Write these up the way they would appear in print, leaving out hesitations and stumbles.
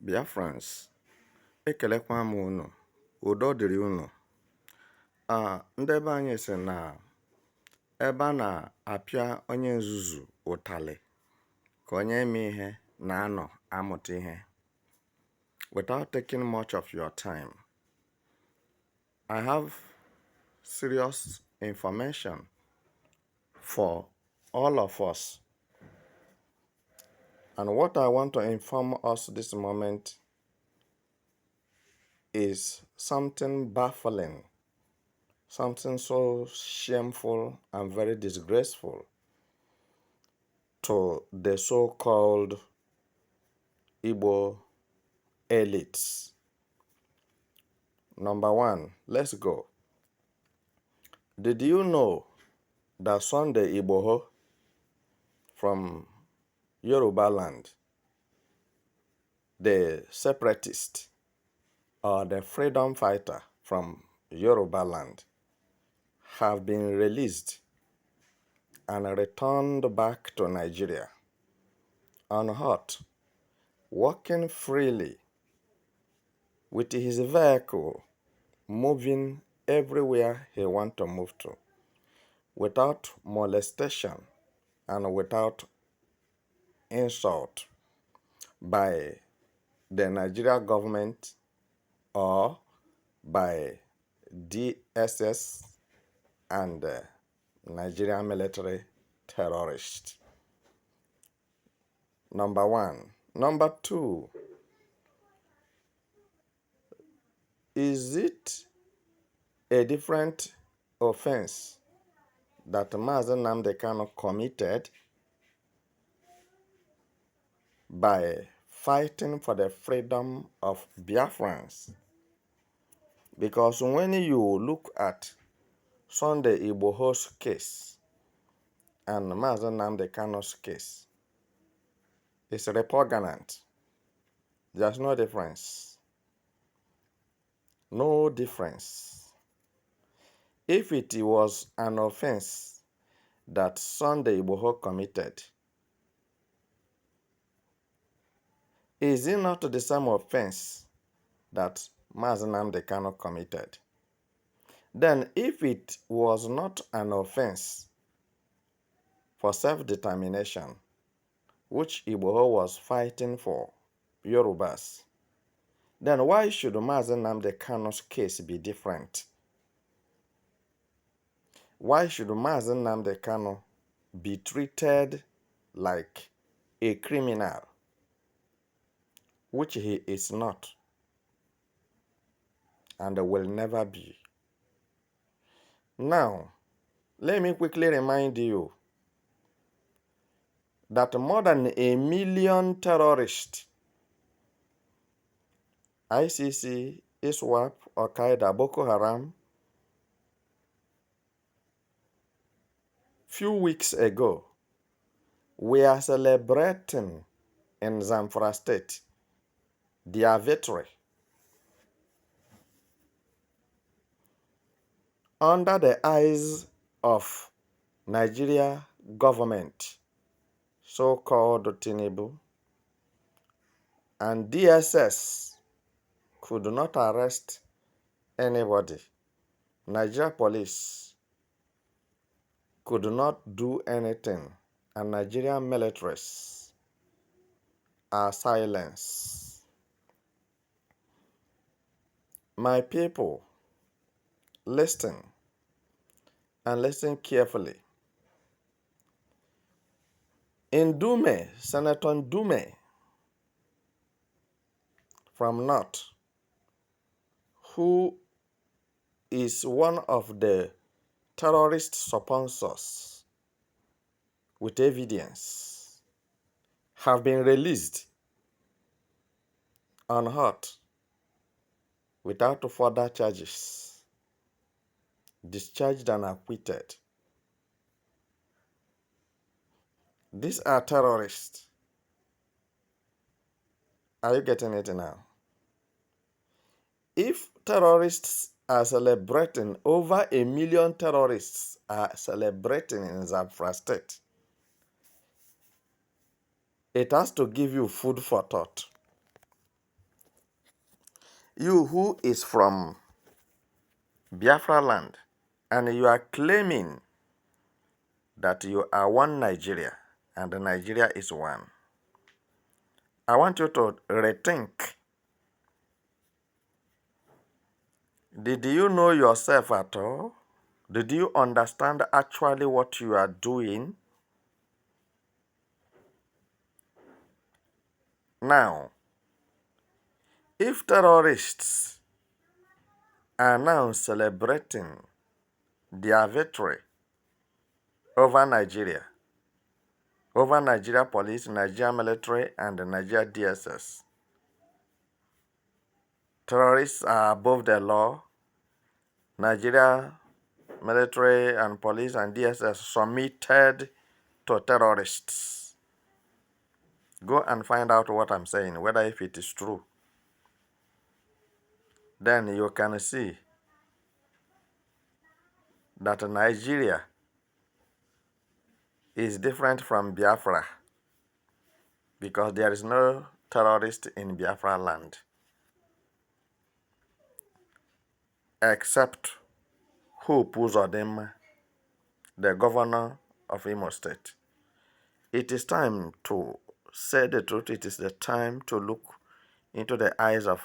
Biafrans, ekelekwa m unu, udo dịrị unu. Ndị be anyị sị na ebe a na-apịa onye nzuzu ụtalị ka onye eme ihe na-anọ amụta ihe. Without taking much of your time, I have serious information for all of us. And what I want to inform us this moment is something baffling, something so shameful and very disgraceful to the so-called Igbo elites. Number one, let's go. Did you know that Sunday Igboho from Yoruba land, the separatist or the freedom fighter from Yoruba land, have been released and returned back to Nigeria unhurt, walking freely with his vehicle, moving everywhere he wants to move to, without molestation and without insult by the Nigeria government or by DSS and Nigerian military terrorists. Number one. Number two, is it a different offense that Mazen Nnamdi Kanu committed by fighting for the freedom of Biafrans? Because when you look at Sunday Igboho's case and Mazen Nnamdi Kanu's case, it's repugnant. There's no difference. No difference. If it was an offense that Sunday Igboho committed, is it not the same offense that Mazen Nnamdi Kanu committed? Then if it was not an offense for self-determination, which Igboho was fighting for Yorubas, then why should Mazen Nnamdi Kanu's case be different? Why should Mazen Nnamdi Kanu be treated like a criminal, which he is not and will never be? Now, let me quickly remind you that more than 1 million terrorists, ICC, ISWAP, Al-Qaeda, Boko Haram, few weeks ago, we are celebrating in Zamfara State their victory under the eyes of Nigeria government, so-called Tinubu, and DSS could not arrest anybody. Nigeria police could not do anything, and Nigerian militaries are silenced. My people, listen, and listen carefully. In Dume, Senator Dume from North, who is one of the terrorist sponsors with evidence, have been released unhurt without further charges, discharged and acquitted. These are terrorists. Are you getting it now? If terrorists are celebrating, over 1 million terrorists are celebrating in Zamfara State, it has to give you food for thought. You who is from Biafra land and you are claiming that you are one Nigeria and Nigeria is one. I want you to rethink. Did you know yourself at all? Did you understand actually what you are doing? Now, if terrorists are now celebrating their victory over Nigeria police, Nigeria military, and the Nigeria DSS, terrorists are above the law. Nigeria military and police and DSS submitted to terrorists. Go and find out what I'm saying, whether if it is true. Then you can see that Nigeria is different from Biafra because there is no terrorist in Biafra land except Uzodinma, the governor of Imo State. It is time to say the truth. It is the time to look into the eyes of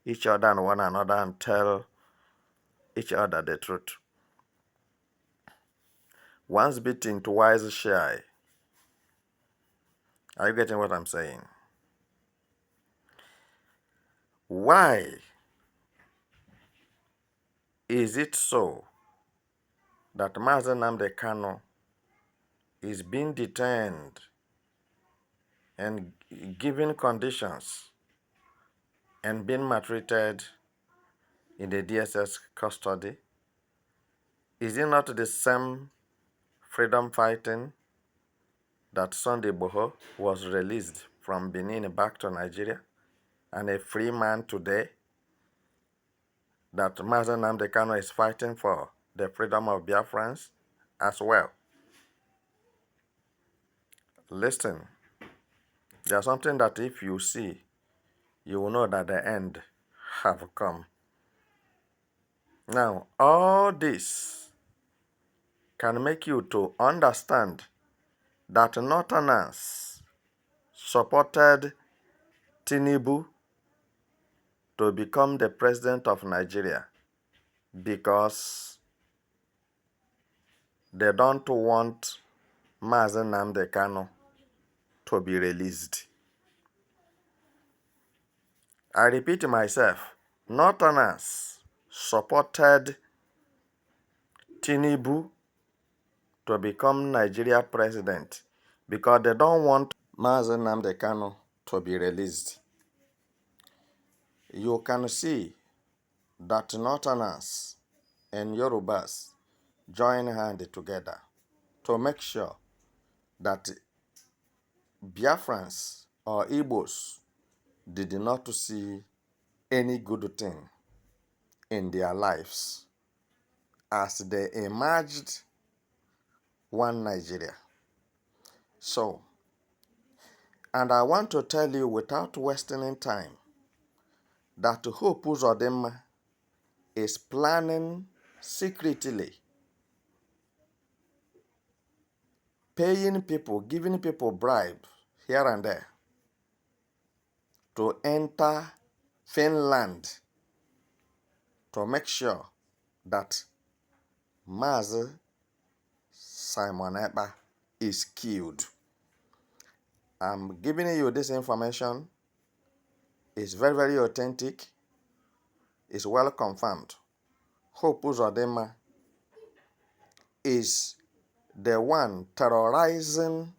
each other and one another and tell each other the truth. Once bitten, twice shy. Are you getting what I'm saying? Why is it so that Mazen Nnamdi Kanu is being detained and given conditions and being maltreated in the DSS custody? Is it not the same freedom fighting that Sunday Igboho was released from Benin back to Nigeria and a free man today, that Mazen Nnamdi Kanu is fighting for the freedom of Biafrans as well? Listen, there's something that if you see, you will know that the end have come. Now, all this can make you to understand that Northerners supported Tinubu to become the president of Nigeria because they don't want Mazen Nnamdi Kanu to be released. I repeat myself, Northerners supported Tinubu to become Nigeria president because they don't want Mazen Nnamdi Kanu to be released. You can see that Northerners and Yorubas join hands together to make sure that Biafrans or Igbos did not see any good thing in their lives as they emerged one Nigeria. So, and I want to tell you without wasting time that Uzodinma is planning secretly, paying people, giving people bribes here and there to enter Finland to make sure that Mazi Simon Ekpa is killed. I'm giving you this information. It's very, very authentic. It's well confirmed. Uzodinma is the one terrorizing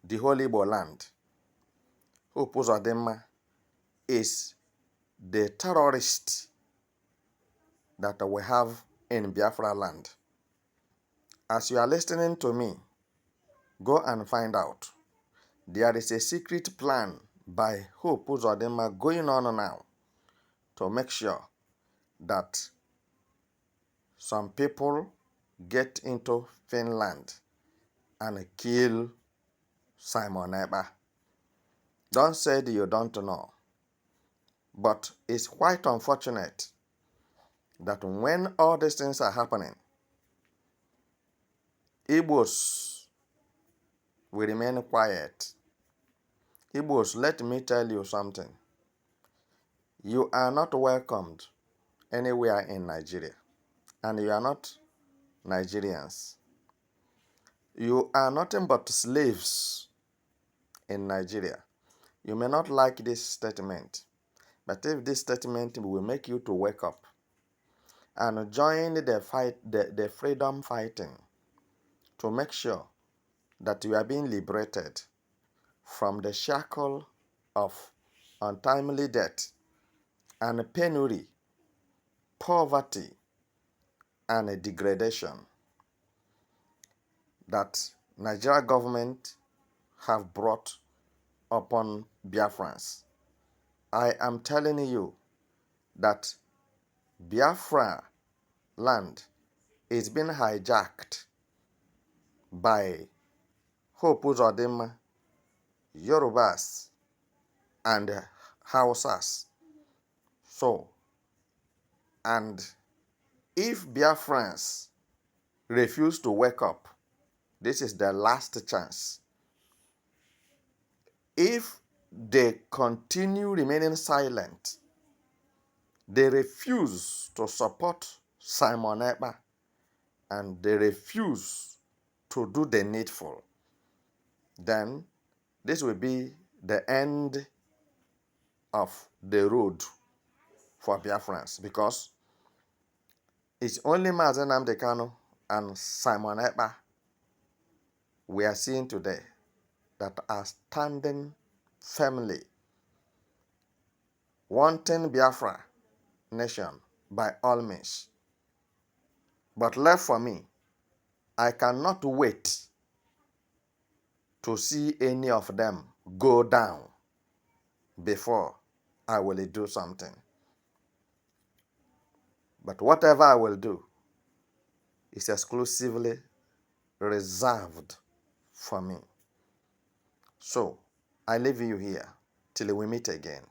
the Holy Igbo land. Uzodinma is the terrorist that we have in Biafra land. As you are listening to me, go and find out. There is a secret plan by Uzodinma going on now to make sure that some people get into Finland and kill Simon Ekpa. Don't say that you don't know. But it's quite unfortunate that when all these things are happening, Igbos will remain quiet. Igbos, let me tell you something. You are not welcomed anywhere in Nigeria, and you are not Nigerians. You are nothing but slaves in Nigeria. You may not like this statement, but if this statement will make you to wake up and join the fight, the freedom fighting, to make sure that you are being liberated from the shackle of untimely death and penury, poverty, and degradation that Nigeria government have brought upon Biafrans. I am telling you that Biafra land is being hijacked by Hope Uzodinma, Yorubas, and Hausas. So, and if Biafrans refuse to wake up, this is their last chance. If they continue remaining silent, they refuse to support Simon Ekpa, and they refuse to do the needful, then this will be the end of the road for Biafrans, because it's only Mazen Nnamdi Kanu and Simon Ekpa we are seeing today that are standing firmly, wanting Biafra nation by all means. But left for me, I cannot wait to see any of them go down before I will do something. But whatever I will do is exclusively reserved for me. So, I leave you here till we meet again.